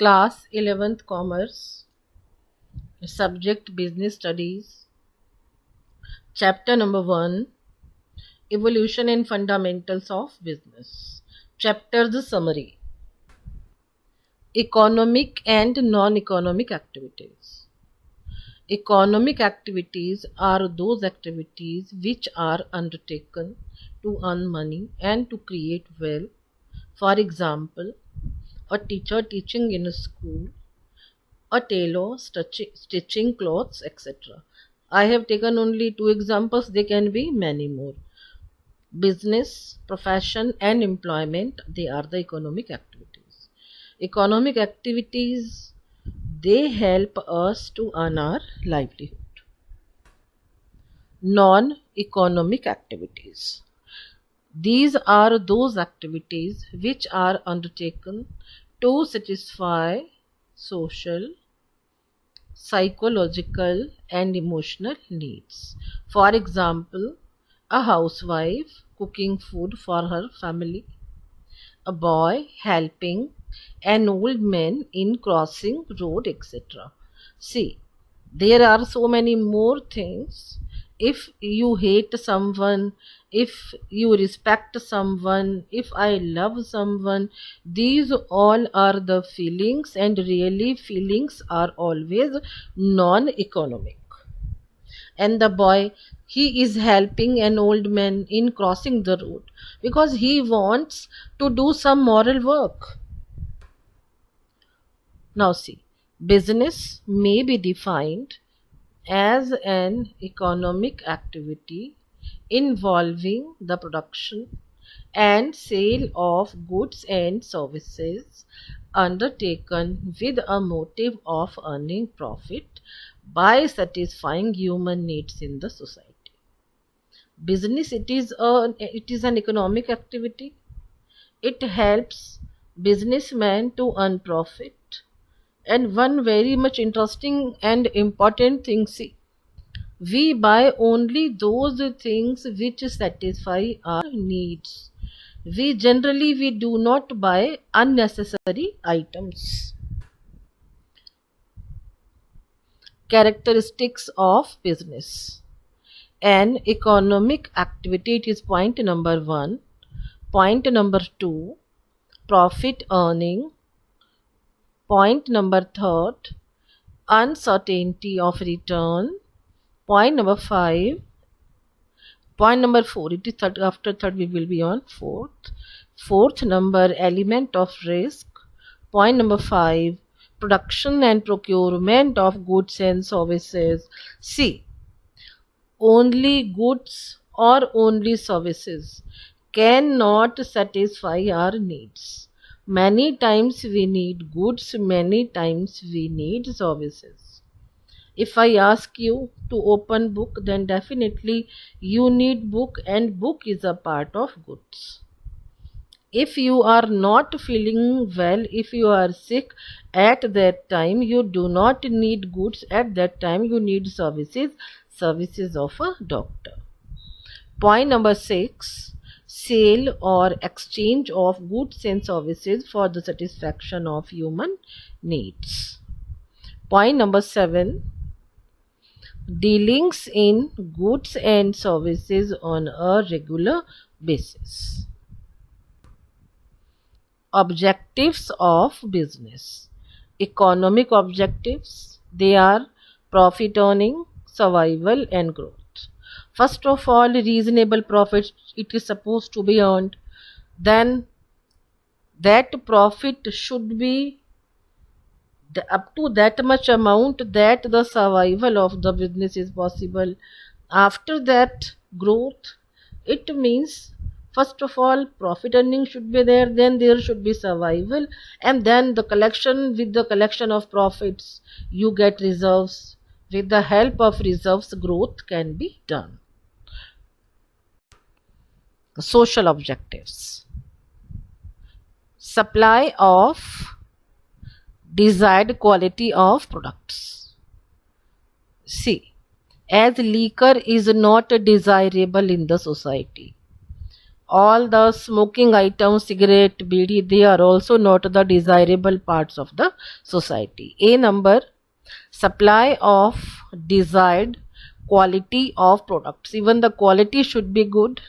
Class 11th Commerce, Subject Business Studies, Chapter number 1, Evolution and Fundamentals of Business. Chapter Summary. Economic and non-economic activities. Economic activities are those activities which are undertaken to earn money and to create wealth. For example, a teacher teaching in a school, a tailor stitching clothes, etc. I have taken only 2 examples, there can be many more. Business, profession and employment, they are the economic activities. Economic activities, they help us to earn our livelihood. Non-economic activities. These are those activities which are undertaken to satisfy social, psychological and emotional needs. For example, a housewife cooking food for her family, a boy helping an old man in crossing road, etc. See, there are so many more things. If you hate someone, if you respect someone, if I love someone, these all are the feelings, and really feelings are always non-economic. And the boy, he is helping an old man in crossing the road because he wants to do some moral work. Now see, business may be defined as an economic activity involving the production and sale of goods and services undertaken with a motive of earning profit by satisfying human needs in the society. Business, it is an economic activity. It helps businessmen to earn profit. And one very much interesting and important thing, see, we buy only those things which satisfy our needs. We do not buy unnecessary items. Characteristics of business. An economic activity, it is point number 1. Point number 2, profit earning. Point number 3, uncertainty of return. Point number 5. Point number 4, it is third, after third we will be on fourth. Fourth number, element of risk. Point number 5, production and procurement of goods and services. See, only goods or only services cannot satisfy our needs. Many times we need goods, many times we need services. If I ask you to open book, then definitely you need book, and book is a part of goods. If you are not feeling well, if you are sick at that time, you do not need goods. At that time you need services of a doctor. Point number 6, sale or exchange of goods and services for the satisfaction of human needs. Point number 7, dealings in goods and services on a regular basis. Objectives of business. Economic objectives, they are profit earning, survival and growth. First of all, reasonable profit, it is supposed to be earned. Then that profit should be up to that much amount that the survival of the business is possible. After that, growth, it means first of all profit earning should be there, then there should be survival, and then the collection, with the collection of profits you get reserves. With the help of reserves, growth can be done. Social objectives. Supply of desired quality of products. See, as liquor is not desirable in the society, all the smoking items, cigarette, bidi, they are also not the desirable parts of the society. A number, supply of desired quality of products, even the quality should be good.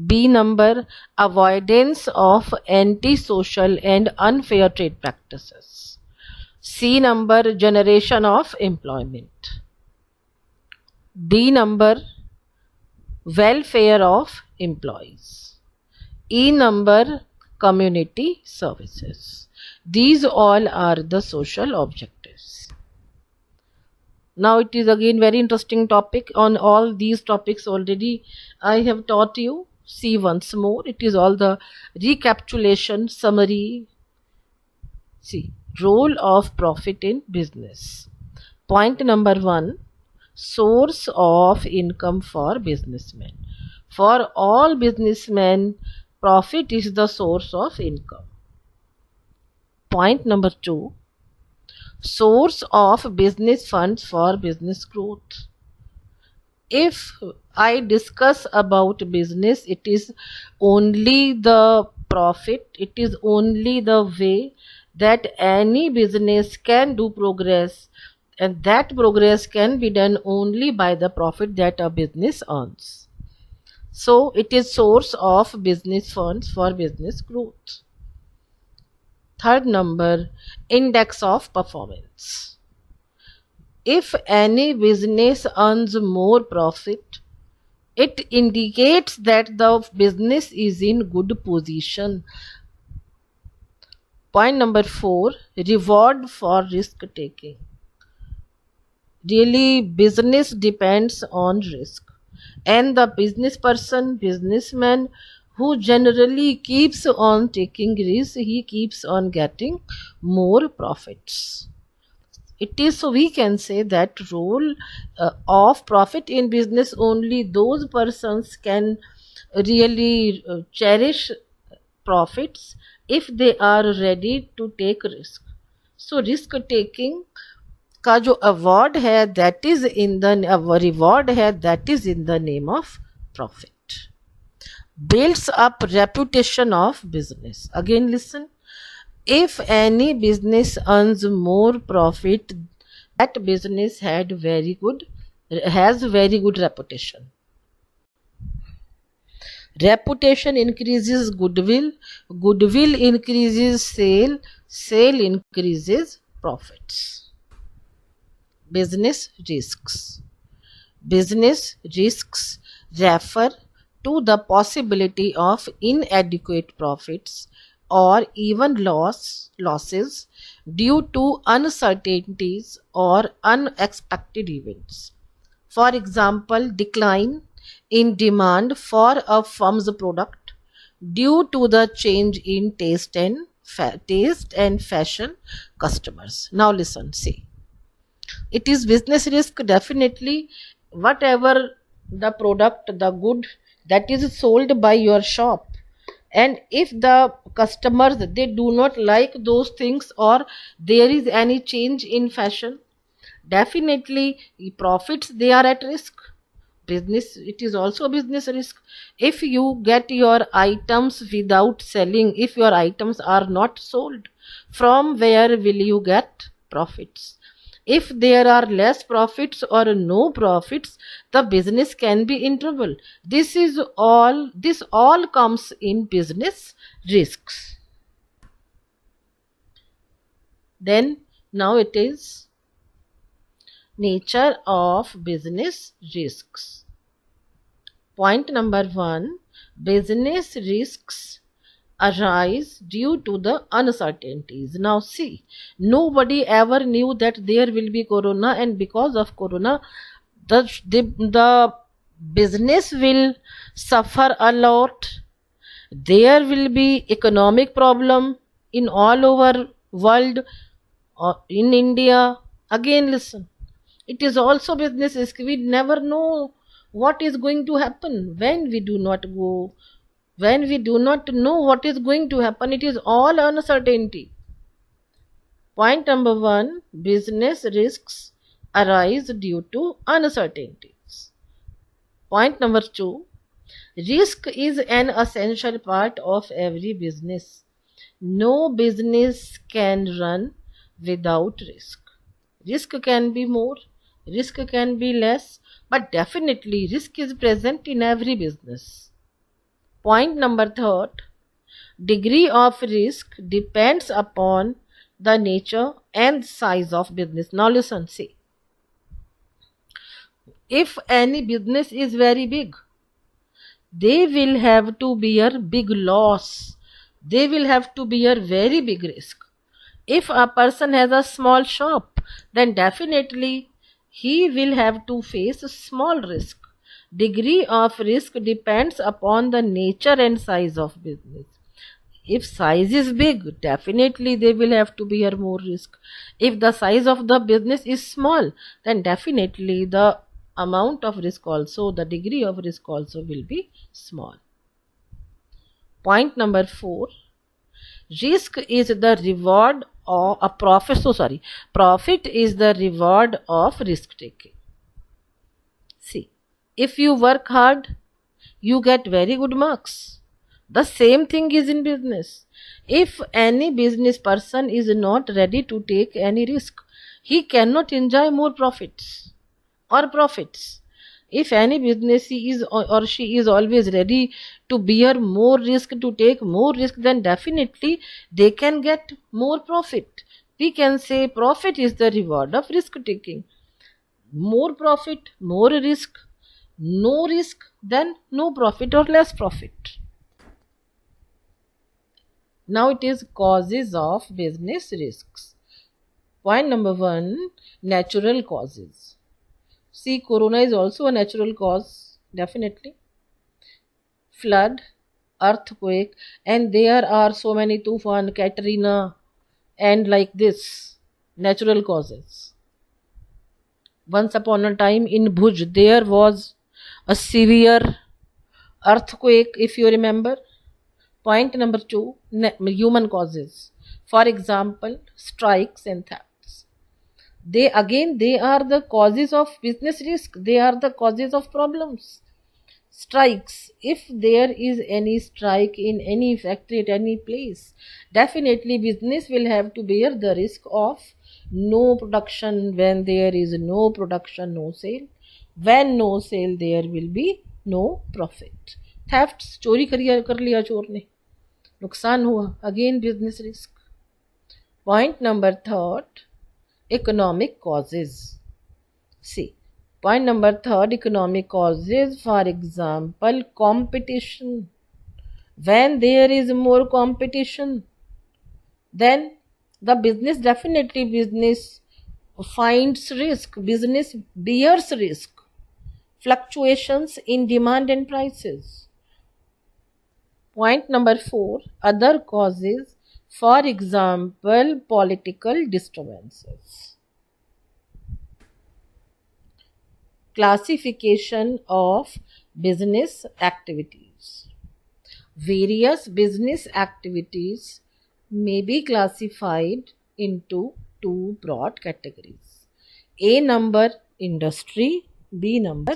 B number, avoidance of antisocial and unfair trade practices. C number, generation of employment. D number, welfare of employees. E number, community services. These all are the social objectives. Now it is again very interesting topic. On all these topics already I have taught you. See once more, it is all the recapitulation summary. See, role of profit in business. Point number 1, source of income for businessmen. For all businessmen, profit is the source of income. Point number 2, source of business funds for business growth. If I discuss about business, it is only the profit, it is only the way that any business can do progress, and that progress can be done only by the profit that a business earns. So it is source of business funds for business growth. Third number, index of performance. If any business earns more profit, it indicates that the business is in good position. Point number 4, reward for risk taking. Really, business depends on risk, and the businessman who generally keeps on taking risks, he keeps on getting more profits. It is, so we can say that role of profit in business, only those persons can really cherish profits if they are ready to take risk. So risk taking का जो award है, that is in the reward है, that is in the name of profit. Builds up reputation of business. Again listen, if any business earns more profit, that business has very good reputation. Reputation increases goodwill, goodwill increases sale, sale increases profits. Business risks. Business risks refer to the possibility of inadequate profits or even losses due to uncertainties or unexpected events. For example, decline in demand for a firm's product due to the change in taste and fashion customers. Now listen, see. It is business risk, definitely. Whatever the product, the good that is sold by your shop, and if the customers, they do not like those things, or there is any change in fashion, definitely profits, they are at risk. Business, it is also business risk. If you get your items without selling, if your items are not sold, from where will you get profits? If there are less profits or no profits, the business can be in trouble. This all comes in business risks. Then now it is nature of business risks. Point number 1, business risks arise due to the uncertainties. Now see, nobody ever knew that there will be corona, and because of corona the business will suffer a lot. There will be economic problem in all over world, or in India. Again listen, it is also business risk. We never know what is going to happen when we do not go, when we do not know what is going to happen. It is all uncertainty. Point number 1, business risks arise due to uncertainties. Point number 2, Risk is an essential part of every business. No business can run without risk. Risk can be more, risk can be less, but definitely risk is present in every business. Point number third, degree of risk depends upon the nature and size of business. Now listen, see, if any business is very big, they will have to bear big loss. They will have to bear very big risk. If a person has a small shop, then definitely he will have to face a small risk. Degree of risk depends upon the nature and size of business. If size is big, definitely they will have to bear more risk. If the size of the business is small, then definitely the amount of risk also, the degree of risk also will be small. Point number 4, risk is the reward or a profit. Profit is the reward of risk taking. See, if you work hard, you get very good marks. The same thing is in business. If any business person is not ready to take any risk, he cannot enjoy more profits or profits. If any business he is or she is always ready to bear more risk, to take more risk, then definitely they can get more profit. We can say profit is the reward of risk taking. More profit, more risk. No risk, then no profit or less profit. Now it is causes of business risks. Point number 1, natural causes. See, corona is also a natural cause, definitely. Flood, earthquake, and there are so many Tufan, Katrina, and like this, natural causes. Once upon a time in Bhuj, there was a severe earthquake, if you remember. Point number 2, human causes. For example, strikes and thefts. They are the causes of business risk. They are the causes of problems. Strikes, if there is any strike in any factory at any place, definitely business will have to bear the risk of no production. When there is no production, no sale. When no sale, there will be no profit. Thefts, चोरी कर लिया चोर ने, नुकसान हुआ, again business risk. Point number 3, economic causes. See, point number 3, economic causes. For example, competition. When there is more competition, then the business finds risk, business bears risk. Fluctuations in demand and prices. Point number 4, other causes. For example, political disturbances. Classification of business activities. Various business activities may be classified into 2 broad categories. A number, industry. B number,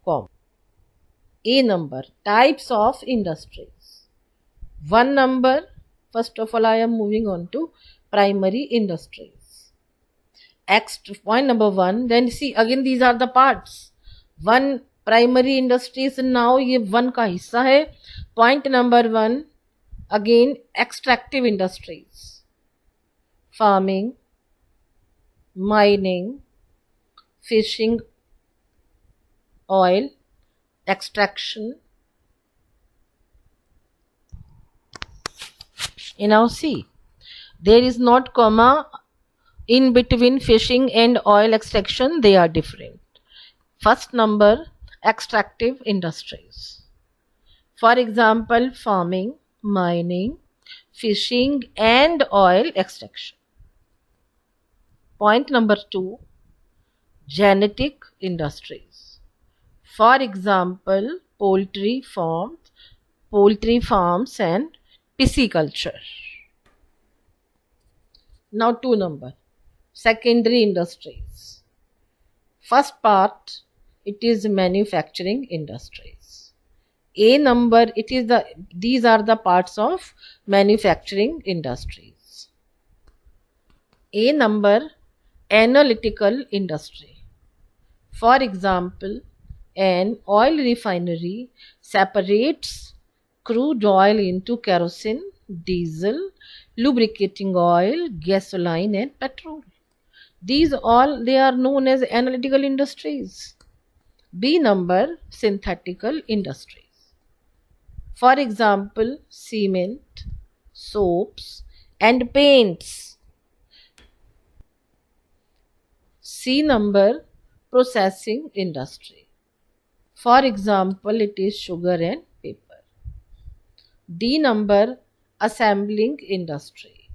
commerce. A number, types of industries. 1 number, first of all I am moving on to primary industries. Point number 1, then see again these are the parts. 1 primary industries, now ये 1 का हिस्सा है. Point number 1, again extractive industries. Farming, mining, fishing, oil, extraction. You now see, there is not comma in between fishing and oil extraction, they are different. First number, extractive industries. For example, farming, mining, fishing and oil extraction. Point number 2, genetic industries. For example, poultry farms and pisciculture. Now 2 number, secondary industries. First part, it is manufacturing industries. A number, these are the parts of manufacturing industries. A number, analytical industry. For example, an oil refinery separates crude oil into kerosene, diesel, lubricating oil, gasoline and petrol. These all, they are known as analytical industries. B number, synthetical industries. For example, cement, soaps and paints. C number, processing industry. For example, it is sugar and paper. D number, assembling industry.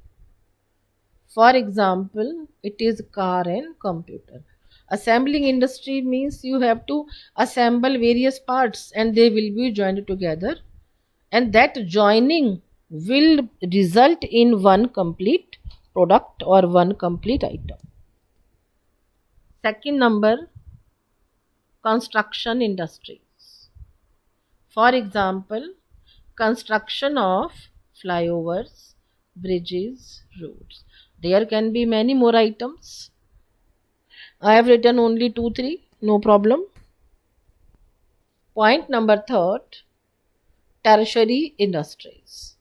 For example, it is car and computer. Assembling industry means you have to assemble various parts and they will be joined together, and that joining will result in one complete product or one complete item. Second number, construction industries. For example, construction of flyovers, bridges, roads. There can be many more items. I have written only 2-3, no problem. Point number third, tertiary industries.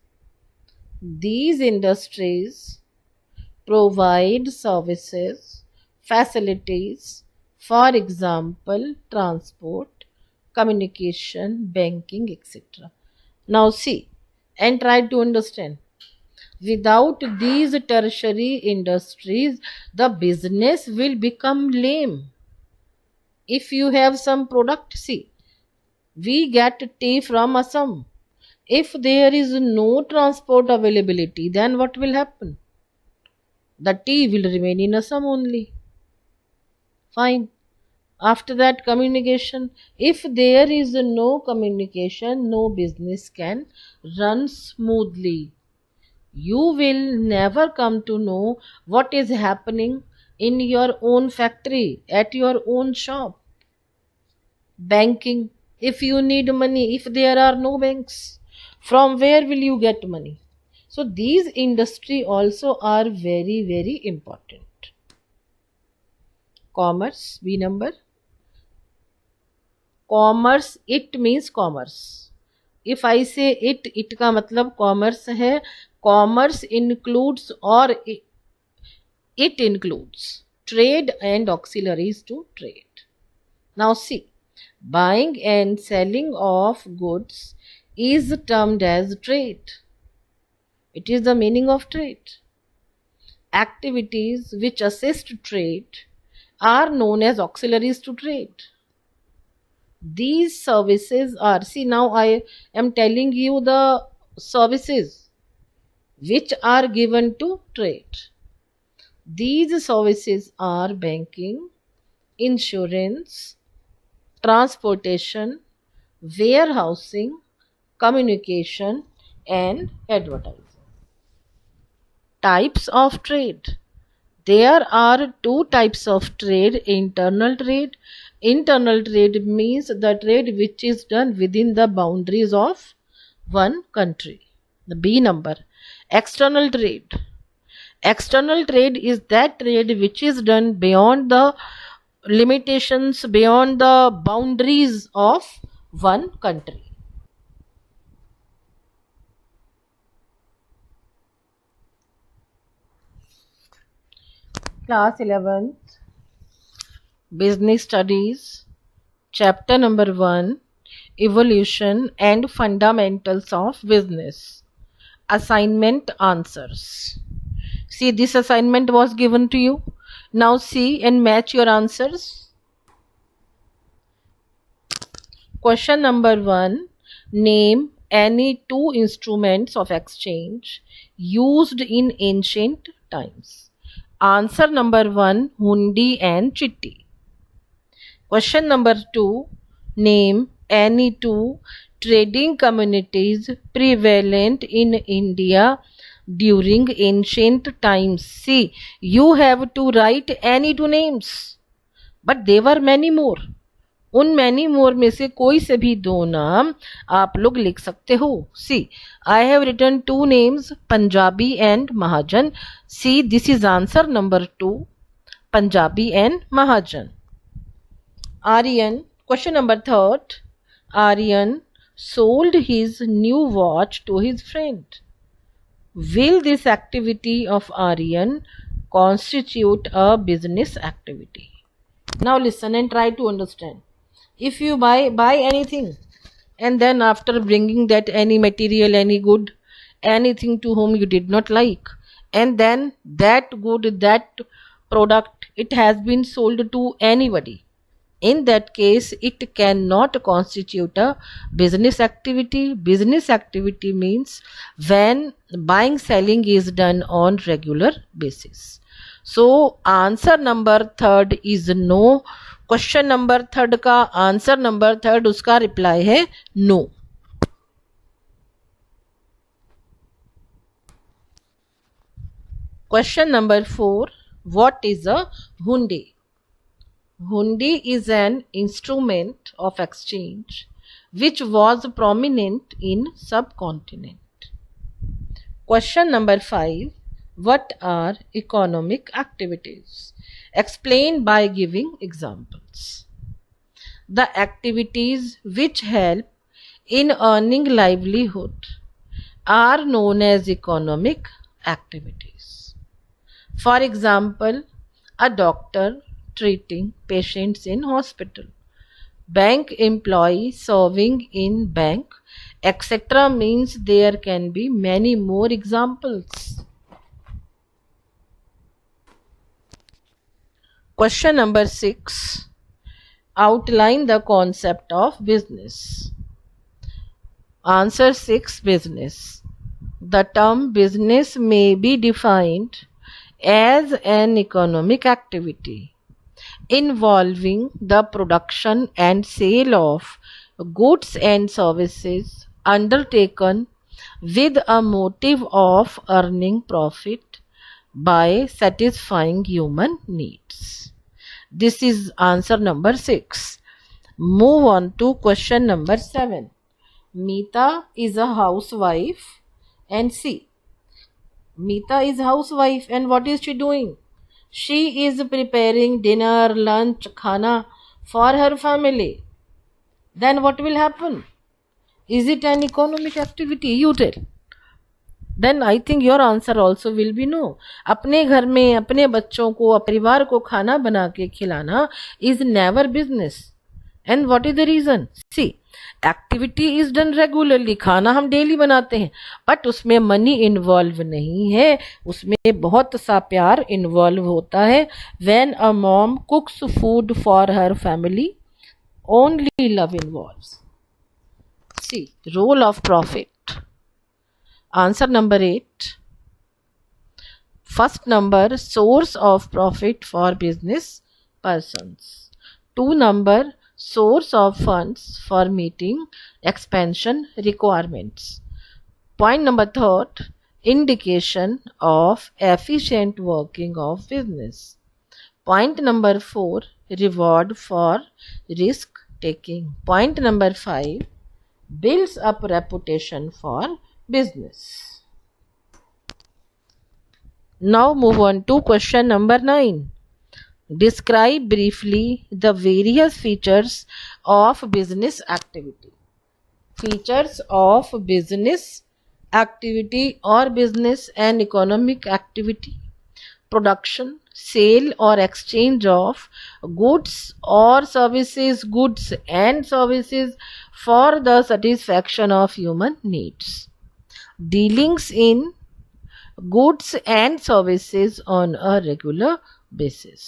These industries provide services, facilities, for example, transport, communication, banking, etc. Now see and try to understand. Without these tertiary industries, the business will become lame. If you have some product, see, we get tea from Assam. If there is no transport availability, then what will happen? The tea will remain in Assam only. Fine. After that, communication. If there is no communication, no business can run smoothly. You will never come to know what is happening in your own factory, at your own shop. Banking. If you need money, if there are no banks, from where will you get money? So these industry also are very, very important. Commerce, B number. Commerce, it means commerce. If I say it का मतलब commerce है. Commerce includes or it includes trade and auxiliaries to trade. Now see, buying and selling of goods is termed as trade. It is the meaning of trade. Activities which assist trade are known as auxiliaries to trade. These services are, see, now I am telling you the services which are given to trade. These services are banking, insurance, transportation, warehousing, communication and advertising. Types of trade. There are two types of trade. Internal trade. Internal trade means the trade which is done within the boundaries of one country. The B number. External trade. External trade is that trade which is done beyond the limitations, beyond the boundaries of one country. Class 11th, Business Studies, Chapter number 1, Evolution and Fundamentals of Business. Assignment answers. See, this assignment was given to you. Now see and match your answers. Question number 1. Name any two instruments of exchange used in ancient times. Answer number 1, hundi and chitti. Question number 2. Name any two trading communities prevalent in India during ancient times. See, you have to write any two names, but there were many more. उन many more में से कोई से भी दो नाम आप लोग लिख सकते हो. See, I have written 2 names, Punjabi and Mahajan. See, this is answer number 2, Punjabi and Mahajan. Aryan, question number 3. Aryan sold his new watch to his friend. Will this activity of Aryan constitute a business activity? Now listen and try to understand. If you buy anything, and then after bringing that any material, any good, anything to whom you did not like, and then that good, that product, it has been sold to anybody, in that case it cannot constitute a business activity. Business activity means when buying selling is done on regular basis. So answer number 3 is no. Question number 3 का answer number 3 उसका reply है no. Question number 4. What is a hundi? Hundi is an instrument of exchange which was prominent in subcontinent. Question number 5. What are economic activities? Explain by giving examples. The activities which help in earning livelihood are known as economic activities. For example, a doctor treating patients in hospital, bank employee serving in bank, etc. means there can be many more examples. Question number 6. Outline the concept of business. Answer 6. Business. The term business may be defined as an economic activity involving the production and sale of goods and services undertaken with a motive of earning profit by satisfying human needs. This is answer number 6. Move on to question number 7. Meeta is a housewife, and see, Meeta is housewife, and what is she doing? She is preparing dinner, lunch, khana for her family. Then what will happen? Is it an economic activity? You tell. Then I think your answer also will be no. अपने घर में अपने बच्चों को, परिवार को खाना बना के खिलाना is never business. And what is the reason? See, activity is done regularly. खाना हम डेली बनाते हैं, बट उसमें मनी इन्वॉल्व नहीं है, उसमें बहुत सा प्यार इन्वॉल्व होता है. When a mom cooks food for her family, only love involves. See, role of profit. Answer number 8. First number, source of profit for business persons. 2 number, source of funds for meeting expansion requirements. Point number 3, indication of efficient working of business. Point number 4, reward for risk taking. Point number 5, builds up reputation for business. Now move on to question number 9. Describe briefly the various features of business activity. Features of business activity or business and economic activity: production, sale or exchange of goods or services, goods and services for the satisfaction of human needs. Dealings in goods and services on a regular basis.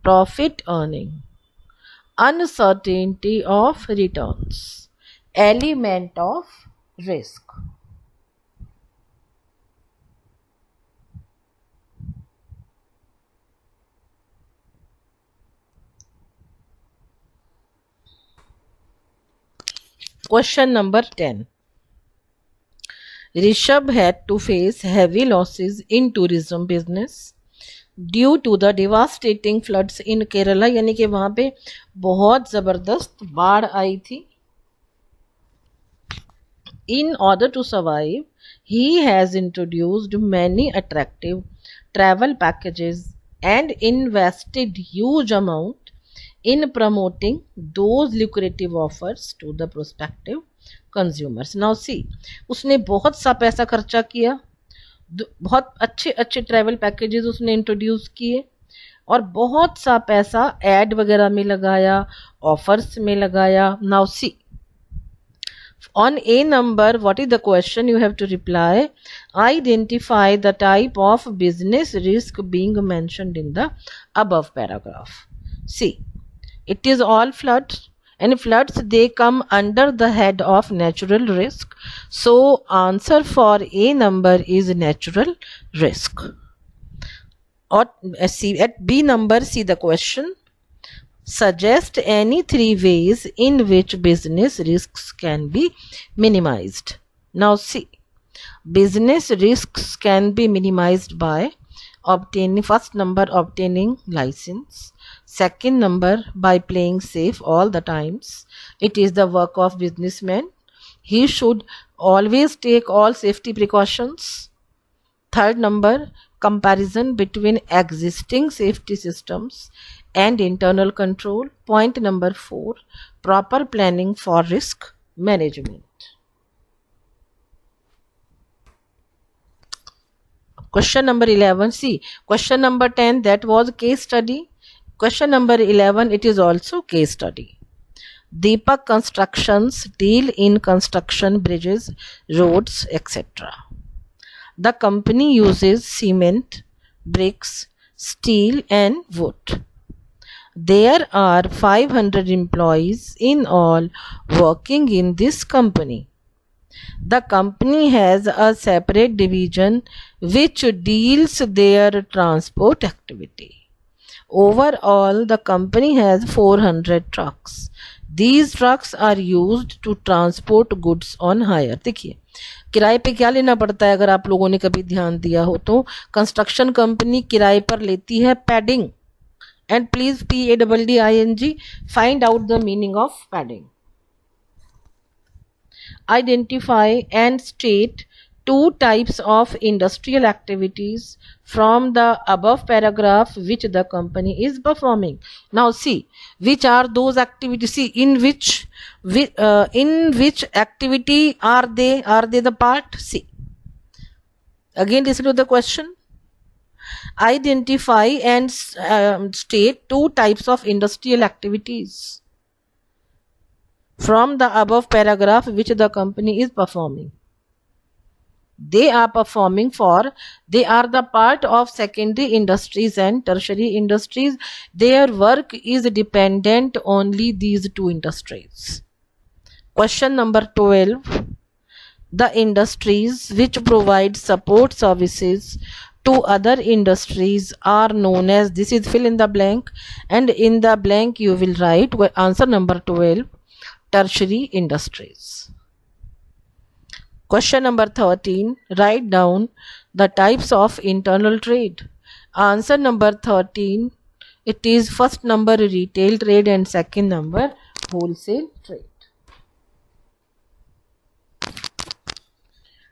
Profit earning, uncertainty of returns, element of risk. Question number 10. Rishabh had to face heavy losses in tourism business. Due to the devastating floods in Kerala, यानी कि वहां पे बहुत जबरदस्त बाढ़ आई थी. In order to survive, he has introduced many attractive travel packages and invested huge amount in promoting those lucrative offers to the prospective consumers. Now see, उसने बहुत सा पैसा खर्चा किया, बहुत अच्छे अच्छे ट्रैवल पैकेजेस उसने इंट्रोड्यूस किए और बहुत सा पैसा एड वगैरह में लगाया, ऑफर्स में लगाया. Now see, on A number, what is the question? You have to reply. Identify the type of business risk being mentioned in the above paragraph. See, it is all floods, and floods they come under the head of natural risk. So answer for A number is natural risk. Or see at B number, see the question. Suggest any 3 ways in which business risks can be minimized. Now see, business risks can be minimized by obtaining, first number, obtaining license. Second number, by playing safe all the times. It is the work of businessman. He should always take all safety precautions. Third number, comparison between existing safety systems and internal control. Point number 4, proper planning for risk management. Question number 11. See, question number 10, that was case study. Question number 11, it is also case study. Deepak Constructions deal in construction, bridges, roads, etc. The company uses cement, bricks, steel and wood. There are 500 employees in all working in this company. The company has a separate division which deals their transport activity. Overall, the company has 400 trucks. These trucks are used to transport goods on hire. देखिए किराए पे क्या लेना पड़ता है, अगर आप लोगों ने कभी ध्यान दिया हो तो कंस्ट्रक्शन कंपनी किराए पर लेती है padding. And please PADDING, find out the meaning of padding. Identify and state 2 types of industrial activities from the above paragraph which the company is performing. Now see, which are those activities? See, in which activity are they? Are they the part? See, again listen to the question. Identify and state 2 types of industrial activities from the above paragraph which the company is performing. They are the part of secondary industries and tertiary industries. Their work is dependent only these 2 industries. Question number 12. The industries which provide support services to other industries are known as, this is fill in the blank, and in the blank you will write answer number 12, tertiary industries. Question number 13, write down the types of internal trade. Answer number 13, it is first number retail trade and second number wholesale trade.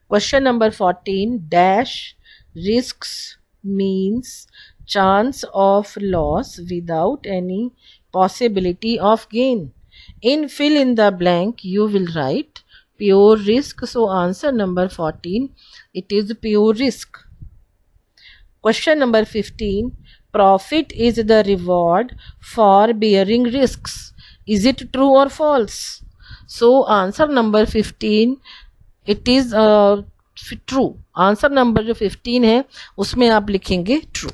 Question number 14, dash risks means chance of loss without any possibility of gain. In fill in the blank you will write pure risk. So answer number 14, it is pure risk. Question number 15, profit is the reward for bearing risks. Is it true or false? So answer number 15, it is true. Answer number जो 15 है उसमें आप लिखेंगे true.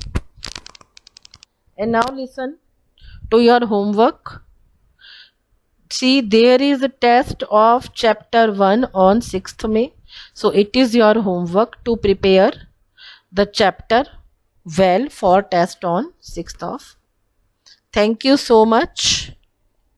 And now listen to your homework. See, there is a test of chapter 1 on 6th May. So it is your homework to prepare the chapter well for test on 6th of. Thank you so much.